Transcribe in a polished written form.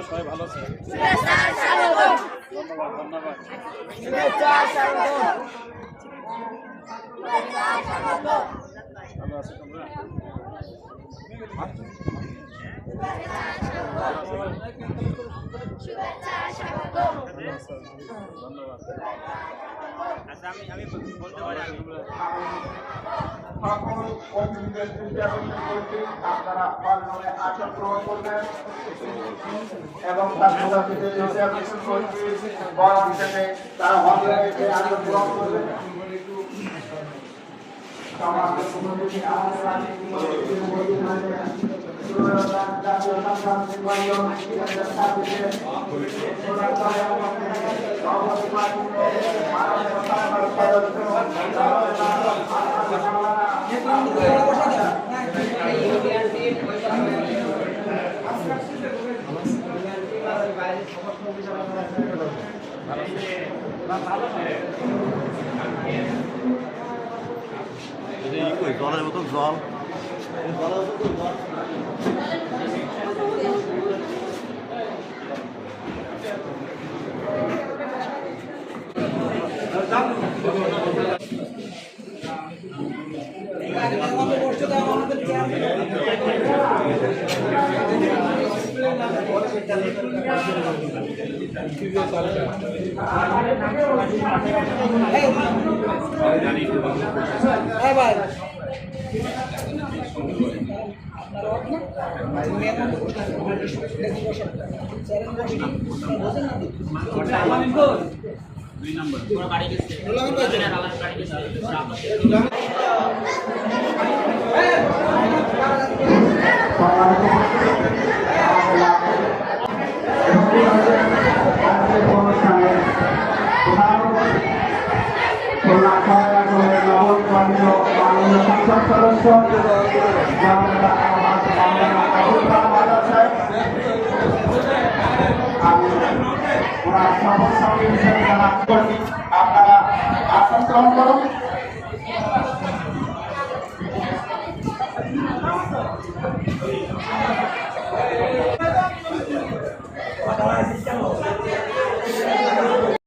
সবাই ভালো আছে? ধন্যবাদ ধন্যবাদ। ভালো আছে তোমরা? ধন্যবাদ। আচ্ছা আমি বলতে পারি সকল অতিথিদের আপনারা হলরুমে আসন গ্রহণ করবেন এবং তার মুদাফিদের রিসেপশন করছি বড় হিসেবে তারা হলরুমে এসে আসন গ্রহণ করবেন। সমাজের উপস্থিতি আমাদের রাজ্যের উপস্থিত হয়েছে জাতীয় সাংস্কৃতিক জলের মতন জল দুই নম্বর পুরো গাড়ি গেছে আপনারা আসন গ্রহণ করুন।